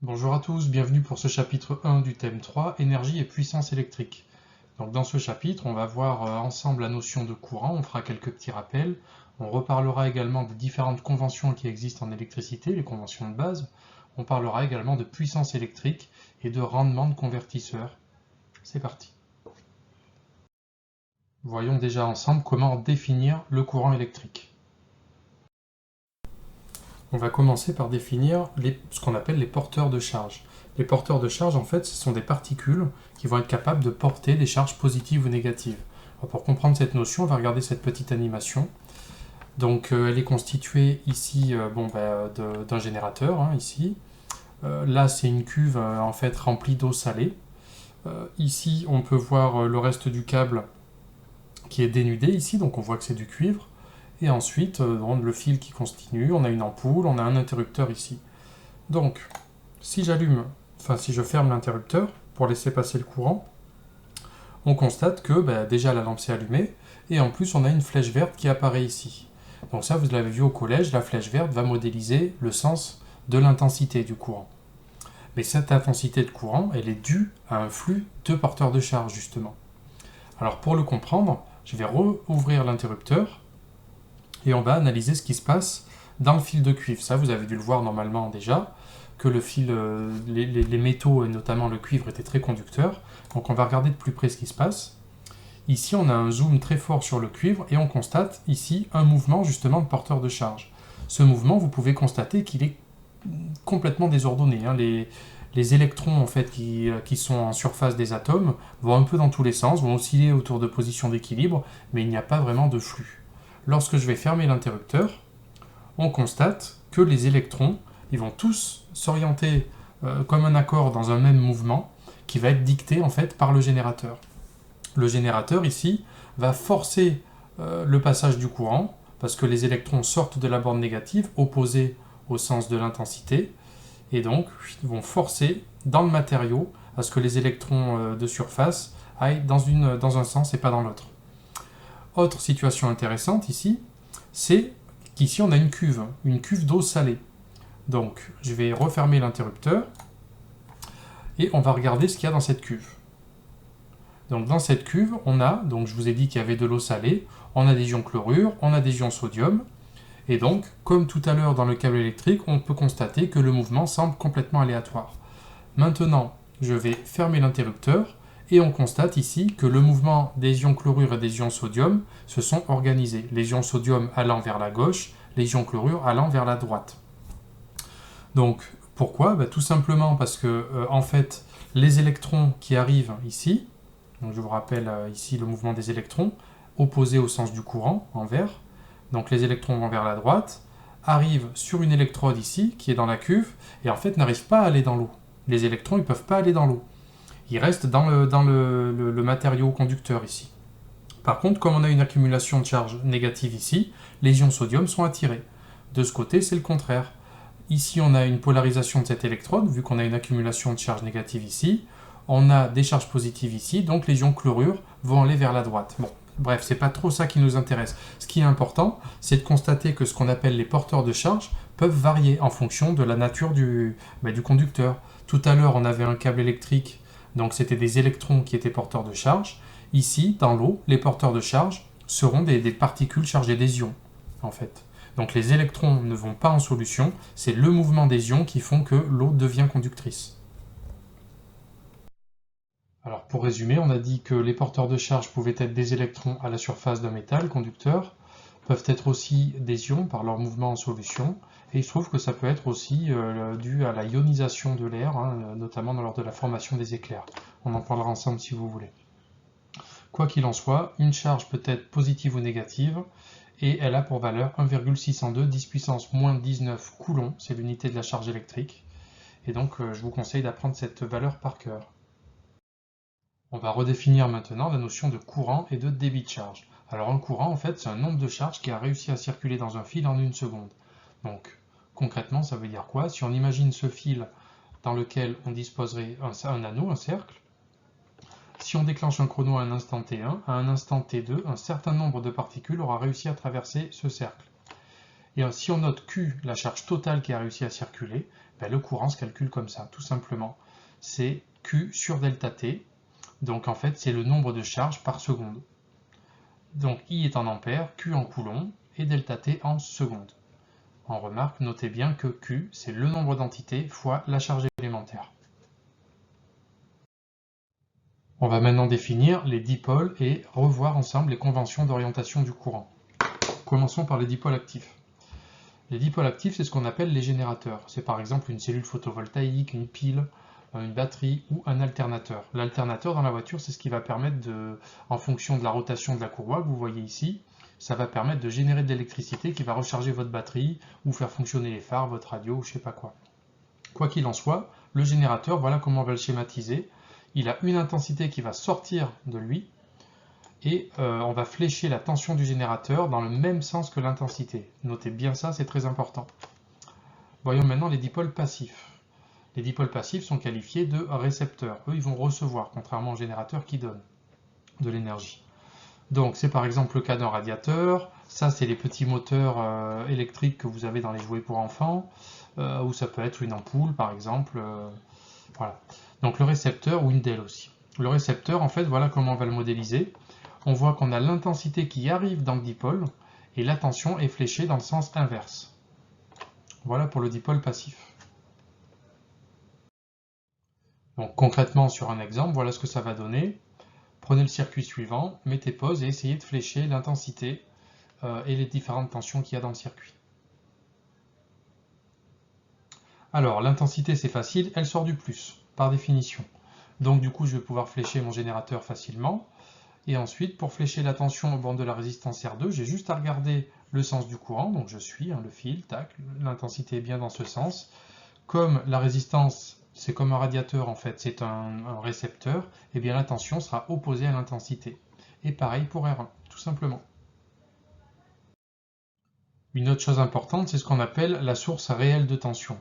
Bonjour à tous, bienvenue pour ce chapitre 1 du thème 3, énergie et puissance électrique. Donc dans ce chapitre, on va voir ensemble la notion de courant, on fera quelques petits rappels, on reparlera également des différentes conventions qui existent en électricité, les conventions de base, on parlera également de puissance électrique et de rendement de convertisseur. C'est parti. Voyons déjà ensemble comment définir le courant électrique. On va commencer par définir ce qu'on appelle les porteurs de charge. Les porteurs de charge, en fait, ce sont des particules qui vont être capables de porter des charges positives ou négatives. Alors, pour comprendre cette notion, on va regarder cette petite animation. Donc, elle est constituée ici d'un générateur, ici. Là, c'est une cuve en fait remplie d'eau salée. Ici, on peut voir le reste du câble qui est dénudé ici, donc on voit que c'est du cuivre. Et ensuite, le fil qui continue, on a une ampoule, on a un interrupteur ici. Donc, si je ferme l'interrupteur pour laisser passer le courant, on constate que déjà la lampe s'est allumée, et en plus on a une flèche verte qui apparaît ici. Donc ça, vous l'avez vu au collège, la flèche verte va modéliser le sens de l'intensité du courant. Mais cette intensité de courant, elle est due à un flux de porteurs de charge, justement. Alors pour le comprendre, je vais rouvrir l'interrupteur, et on va analyser ce qui se passe dans le fil de cuivre. Ça, vous avez dû le voir normalement déjà, que le fil, les métaux, et notamment le cuivre, étaient très conducteurs. Donc on va regarder de plus près ce qui se passe. Ici, on a un zoom très fort sur le cuivre et on constate ici un mouvement justement de porteur de charge. Ce mouvement, vous pouvez constater qu'il est complètement désordonné. Les électrons en fait qui sont en surface des atomes vont un peu dans tous les sens, vont osciller autour de positions d'équilibre, mais il n'y a pas vraiment de flux. Lorsque je vais fermer l'interrupteur, on constate que les électrons, ils vont tous s'orienter comme un accord dans un même mouvement qui va être dicté en fait par le générateur. Le générateur ici va forcer le passage du courant parce que les électrons sortent de la borne négative opposée au sens de l'intensité et donc ils vont forcer dans le matériau à ce que les électrons de surface aillent dans un sens et pas dans l'autre. Autre situation intéressante ici, c'est qu'ici on a une cuve d'eau salée. Donc je vais refermer l'interrupteur et on va regarder ce qu'il y a dans cette cuve. Donc dans cette cuve, on a, donc je vous ai dit qu'il y avait de l'eau salée, on a des ions chlorure, on a des ions sodium, et donc, comme tout à l'heure dans le câble électrique, on peut constater que le mouvement semble complètement aléatoire. Maintenant, je vais fermer l'interrupteur, et on constate ici que le mouvement des ions chlorure et des ions sodium se sont organisés. Les ions sodium allant vers la gauche, les ions chlorure allant vers la droite. Donc, pourquoi ? Tout simplement parce que, en fait, les électrons qui arrivent ici, donc je vous rappelle ici le mouvement des électrons, opposé au sens du courant, en vert. Donc les électrons vont vers la droite, arrivent sur une électrode ici, qui est dans la cuve, et en fait n'arrivent pas à aller dans l'eau. Les électrons, ils ne peuvent pas aller dans l'eau. Ils restent dans le matériau conducteur ici. Par contre, comme on a une accumulation de charge négative ici, les ions sodium sont attirés. De ce côté, c'est le contraire. Ici, on a une polarisation de cette électrode, vu qu'on a une accumulation de charge négative ici. On a des charges positives ici, donc les ions chlorure vont aller vers la droite. Bon, bref, c'est pas trop ça qui nous intéresse. Ce qui est important, c'est de constater que ce qu'on appelle les porteurs de charge peuvent varier en fonction de la nature du conducteur. Tout à l'heure, on avait un câble électrique, donc c'était des électrons qui étaient porteurs de charge. Ici, dans l'eau, les porteurs de charge seront des particules chargées des ions, en fait. Donc les électrons ne vont pas en solution, c'est le mouvement des ions qui font que l'eau devient conductrice. Alors pour résumer, on a dit que les porteurs de charge pouvaient être des électrons à la surface d'un métal conducteur, peuvent être aussi des ions par leur mouvement en solution, et il se trouve que ça peut être aussi dû à la ionisation de l'air, notamment lors de la formation des éclairs. On en parlera ensemble si vous voulez. Quoi qu'il en soit, une charge peut être positive ou négative, et elle a pour valeur 1,602 10 puissance moins 19 coulombs, c'est l'unité de la charge électrique, et donc je vous conseille d'apprendre cette valeur par cœur. On va redéfinir maintenant la notion de courant et de débit de charge. Alors un courant, en fait, c'est un nombre de charges qui a réussi à circuler dans un fil en une seconde. Donc concrètement, ça veut dire quoi? Si on imagine ce fil dans lequel on disposerait un anneau, un cercle, si on déclenche un chrono à un instant t1, à un instant t2, un certain nombre de particules aura réussi à traverser ce cercle. Et si on note Q, la charge totale qui a réussi à circuler, Ben, le courant se calcule comme ça, tout simplement. C'est Q sur delta T. Donc en fait, c'est le nombre de charges par seconde. Donc I est en ampères, Q en coulombs et delta T en secondes. En remarque, notez bien que Q, c'est le nombre d'entités fois la charge élémentaire. On va maintenant définir les dipôles et revoir ensemble les conventions d'orientation du courant. Commençons par les dipôles actifs. Les dipôles actifs, c'est ce qu'on appelle les générateurs. C'est par exemple une cellule photovoltaïque, une pile, une batterie ou un alternateur. L'alternateur dans la voiture, c'est ce qui va permettre en fonction de la rotation de la courroie que vous voyez ici, ça va permettre de générer de l'électricité qui va recharger votre batterie ou faire fonctionner les phares, votre radio ou je sais pas quoi. Quoi qu'il en soit, le générateur, voilà comment on va le schématiser. Il a une intensité qui va sortir de lui et on va flécher la tension du générateur dans le même sens que l'intensité. Notez bien ça, c'est très important. Voyons maintenant les dipôles passifs. Les dipôles passifs sont qualifiés de récepteurs. Eux, ils vont recevoir, contrairement au générateur qui donne de l'énergie. Donc, c'est par exemple le cas d'un radiateur. Ça, c'est les petits moteurs électriques que vous avez dans les jouets pour enfants. Ou ça peut être une ampoule, par exemple. Voilà. Donc, le récepteur ou une DEL aussi. Le récepteur, en fait, voilà comment on va le modéliser. On voit qu'on a l'intensité qui arrive dans le dipôle et la tension est fléchée dans le sens inverse. Voilà pour le dipôle passif. Donc concrètement sur un exemple, voilà ce que ça va donner. Prenez le circuit suivant, mettez pause et essayez de flécher l'intensité et les différentes tensions qu'il y a dans le circuit. Alors l'intensité c'est facile, elle sort du plus, par définition. Donc du coup je vais pouvoir flécher mon générateur facilement. Et ensuite, pour flécher la tension au bord de la résistance R2, j'ai juste à regarder le sens du courant. Donc je suis le fil, tac, l'intensité est bien dans ce sens. Comme la résistance, c'est comme un radiateur en fait, c'est un récepteur, et bien la tension sera opposée à l'intensité. Et pareil pour R1, tout simplement. Une autre chose importante, c'est ce qu'on appelle la source réelle de tension.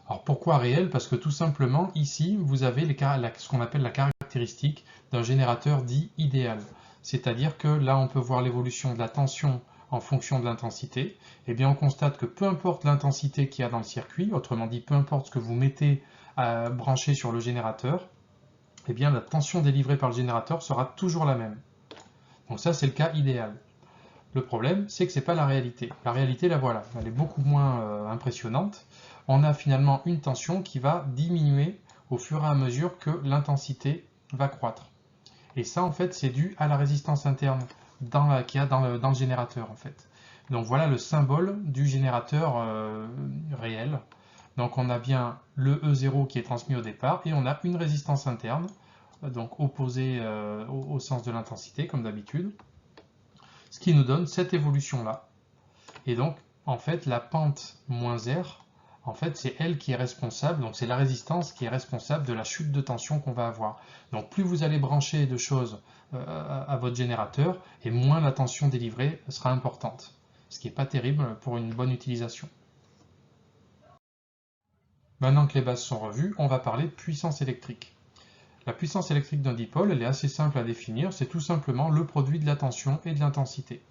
Alors pourquoi réelle? Parce que tout simplement, ici, vous avez ce qu'on appelle la caractéristique d'un générateur dit idéal. C'est-à-dire que là, on peut voir l'évolution de la tension en fonction de l'intensité. Et bien, on constate que peu importe l'intensité qu'il y a dans le circuit, autrement dit, peu importe ce que vous mettez à brancher sur le générateur, et bien, la tension délivrée par le générateur sera toujours la même. Donc ça, c'est le cas idéal. Le problème, c'est que ce n'est pas la réalité. La réalité, la voilà, elle est beaucoup moins impressionnante. On a finalement une tension qui va diminuer au fur et à mesure que l'intensité va croître. Et ça, en fait, c'est dû à la résistance interne qu'il y a dans le générateur, en fait. Donc voilà le symbole du générateur réel. Donc on a bien le E0 qui est transmis au départ, et on a une résistance interne, donc opposée au sens de l'intensité, comme d'habitude. Ce qui nous donne cette évolution-là. Et donc, en fait, la pente moins R, en fait, c'est elle qui est responsable, donc c'est la résistance qui est responsable de la chute de tension qu'on va avoir. Donc plus vous allez brancher de choses à votre générateur, et moins la tension délivrée sera importante. Ce qui n'est pas terrible pour une bonne utilisation. Maintenant que les bases sont revues, on va parler de puissance électrique. La puissance électrique d'un dipôle, elle est assez simple à définir, c'est tout simplement le produit de la tension et de l'intensité.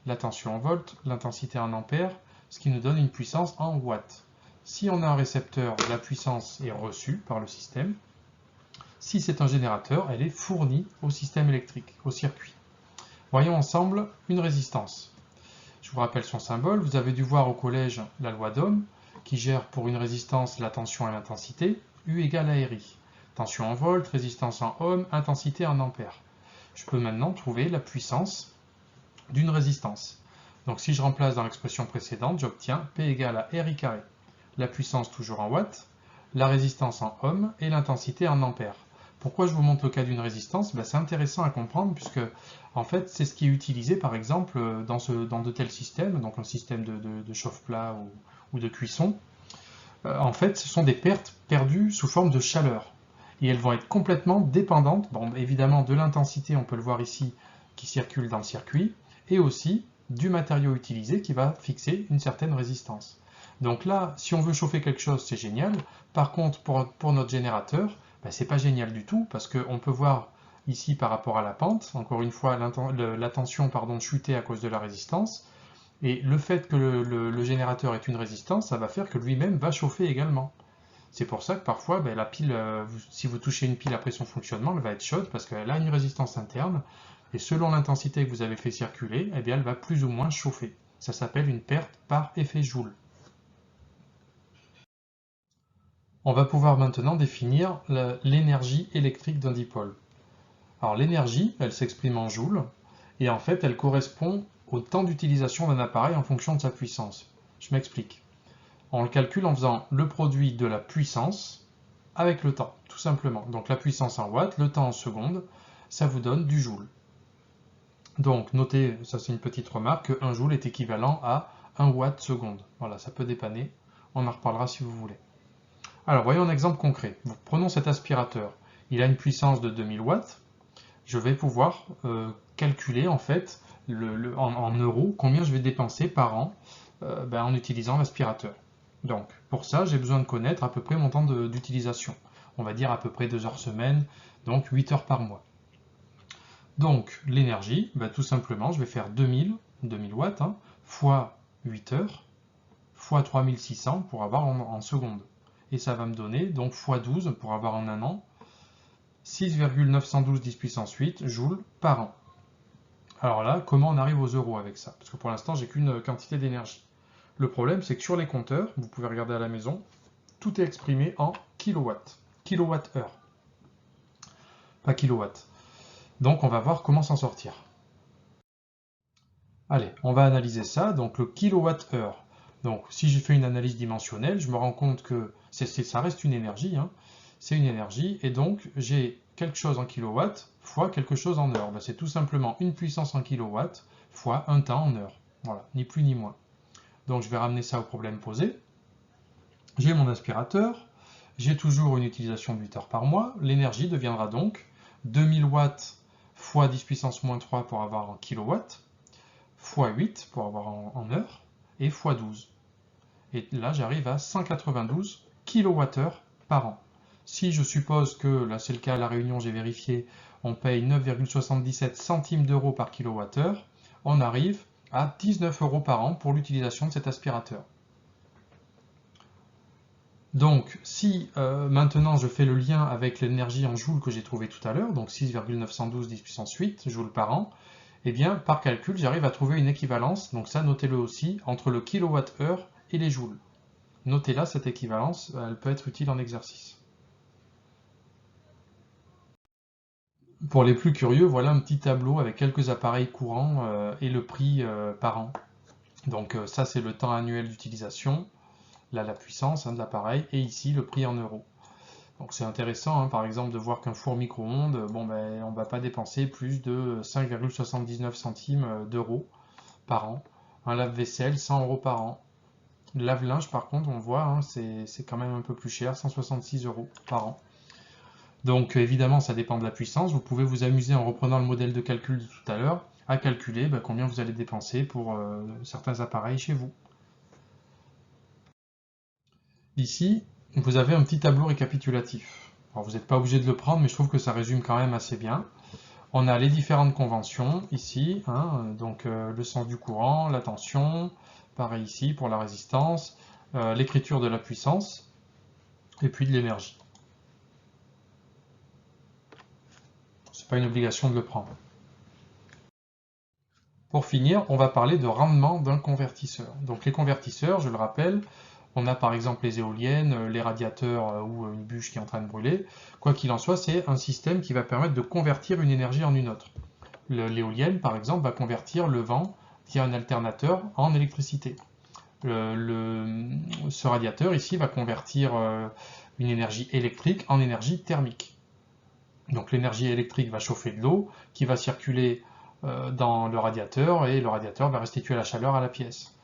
La tension en volts, l'intensité en ampères, ce qui nous donne une puissance en watts. Si on a un récepteur, la puissance est reçue par le système. Si c'est un générateur, elle est fournie au système électrique, au circuit. Voyons ensemble une résistance. Je vous rappelle son symbole, vous avez dû voir au collège la loi d'Ohm, qui gère pour une résistance la tension et l'intensité, U égale à RI. Tension en volts, résistance en ohms, intensité en ampères. Je peux maintenant trouver la puissance d'une résistance. Donc si je remplace dans l'expression précédente, j'obtiens P égale à RI carré. La puissance toujours en watts, la résistance en ohms et l'intensité en ampères. Pourquoi je vous montre le cas d'une résistance? C'est intéressant à comprendre puisque en fait c'est ce qui est utilisé par exemple dans de tels systèmes, donc un système de chauffe-plat ou de cuisson. En fait ce sont des pertes perdues sous forme de chaleur. Et elles vont être complètement dépendantes, évidemment de l'intensité, on peut le voir ici, qui circule dans le circuit, et aussi du matériau utilisé qui va fixer une certaine résistance. Donc là, si on veut chauffer quelque chose, c'est génial. Par contre, pour notre générateur, c'est pas génial du tout, parce qu'on peut voir ici par rapport à la pente, encore une fois, la tension chuter à cause de la résistance, et le fait que le générateur ait une résistance, ça va faire que lui-même va chauffer également. C'est pour ça que parfois, ben, la pile, si vous touchez une pile après son fonctionnement, elle va être chaude parce qu'elle a une résistance interne. Et selon l'intensité que vous avez fait circuler, eh bien, elle va plus ou moins chauffer. Ça s'appelle une perte par effet Joule. On va pouvoir maintenant définir l'énergie électrique d'un dipôle. Alors l'énergie, elle s'exprime en joules, et en fait, elle correspond au temps d'utilisation d'un appareil en fonction de sa puissance. Je m'explique. On le calcule en faisant le produit de la puissance avec le temps, tout simplement. Donc la puissance en watts, le temps en secondes, ça vous donne du joule. Donc notez, ça c'est une petite remarque, que 1 joule est équivalent à 1 watt seconde. Voilà, ça peut dépanner, on en reparlera si vous voulez. Alors voyons un exemple concret. Prenons cet aspirateur, il a une puissance de 2000 watts, je vais pouvoir calculer en fait en euros combien je vais dépenser par an en utilisant l'aspirateur. Donc pour ça, j'ai besoin de connaître à peu près mon temps d'utilisation. On va dire à peu près 2 heures semaine, donc 8 heures par mois. Donc l'énergie, tout simplement, je vais faire 2000 watts, fois 8 heures, fois 3600 pour avoir en secondes. Et ça va me donner, donc fois 12 pour avoir en un an, 6,912 10 puissance 8 joules par an. Alors là, comment on arrive aux euros avec ça? Parce que pour l'instant, j'ai qu'une quantité d'énergie. Le problème, c'est que sur les compteurs, vous pouvez regarder à la maison, tout est exprimé en kilowatts, kilowattheure, pas kilowatts. Donc on va voir comment s'en sortir. Allez, on va analyser ça. Donc le kilowattheure. Donc si je fais une analyse dimensionnelle, je me rends compte que ça reste une énergie, c'est une énergie, et donc j'ai quelque chose en kilowatts fois quelque chose en heure. C'est tout simplement une puissance en kilowatts fois un temps en heure. Voilà, ni plus ni moins. Donc je vais ramener ça au problème posé. J'ai mon aspirateur, j'ai toujours une utilisation de 8 heures par mois. L'énergie deviendra donc 2000 watts fois 10 puissance moins 3 pour avoir en kilowatts, fois 8 pour avoir en heure, et fois 12. Et là, j'arrive à 192 kWh par an. Si je suppose que, là c'est le cas à La Réunion, j'ai vérifié, on paye 9,77 centimes d'euros par kilowattheure, on arrive à 19 euros par an pour l'utilisation de cet aspirateur. Donc, si maintenant je fais le lien avec l'énergie en joules que j'ai trouvé tout à l'heure, donc 6,912 10 puissance 8 joules par an, eh bien, par calcul, j'arrive à trouver une équivalence, donc ça, notez-le aussi, entre le kilowattheure et les joules. Notez là, cette équivalence, elle peut être utile en exercice. Pour les plus curieux, voilà un petit tableau avec quelques appareils courants et le prix par an. Donc ça, c'est le temps annuel d'utilisation, là la puissance de l'appareil, et ici le prix en euros. Donc c'est intéressant, par exemple, de voir qu'un four micro-ondes, on ne va pas dépenser plus de 5,79 centimes d'euros par an. Un lave-vaisselle, 100 euros par an. Le lave-linge, par contre, on voit, c'est quand même un peu plus cher, 166 euros par an. Donc évidemment, ça dépend de la puissance. Vous pouvez vous amuser en reprenant le modèle de calcul de tout à l'heure à calculer combien vous allez dépenser pour certains appareils chez vous. Ici, vous avez un petit tableau récapitulatif. Alors, vous n'êtes pas obligé de le prendre, mais je trouve que ça résume quand même assez bien. On a les différentes conventions ici, donc le sens du courant, la tension, pareil ici pour la résistance, l'écriture de la puissance, et puis de l'énergie. C'est pas une obligation de le prendre. Pour finir, on va parler de rendement d'un convertisseur. Donc les convertisseurs, je le rappelle, on a par exemple les éoliennes, les radiateurs ou une bûche qui est en train de brûler. Quoi qu'il en soit, c'est un système qui va permettre de convertir une énergie en une autre. L'éolienne, par exemple, va convertir le vent via un alternateur en électricité. Ce radiateur ici va convertir une énergie électrique en énergie thermique. Donc l'énergie électrique va chauffer de l'eau qui va circuler dans le radiateur et le radiateur va restituer la chaleur à la pièce.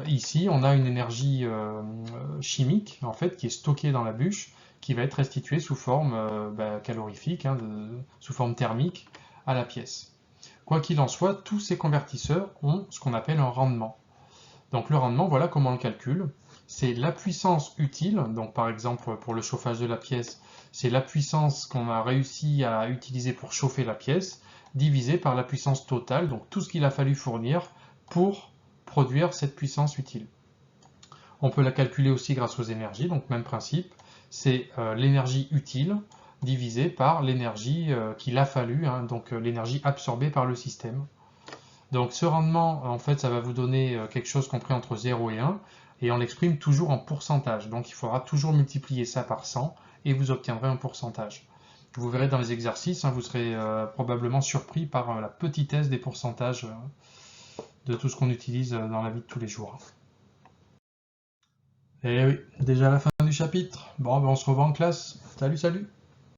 Ici, on a une énergie chimique en fait qui est stockée dans la bûche qui va être restituée sous forme calorifique, sous forme thermique à la pièce. Quoi qu'il en soit, tous ces convertisseurs ont ce qu'on appelle un rendement. Donc le rendement, voilà comment on le calcule. C'est la puissance utile, donc par exemple pour le chauffage de la pièce, c'est la puissance qu'on a réussi à utiliser pour chauffer la pièce, divisée par la puissance totale, donc tout ce qu'il a fallu fournir pour produire cette puissance utile. On peut la calculer aussi grâce aux énergies, donc même principe. c'est l'énergie utile divisée par l'énergie qu'il a fallu, hein, donc l'énergie absorbée par le système. Donc ce rendement, en fait, ça va vous donner quelque chose compris entre 0 et 1, et on l'exprime toujours en pourcentage. Donc il faudra toujours multiplier ça par 100, et vous obtiendrez un pourcentage. Vous verrez dans les exercices, hein, vous serez probablement surpris par la petitesse des pourcentages de tout ce qu'on utilise dans la vie de tous les jours. Et oui, déjà la fin du chapitre. Bon, ben on se revoit en classe. Salut, salut!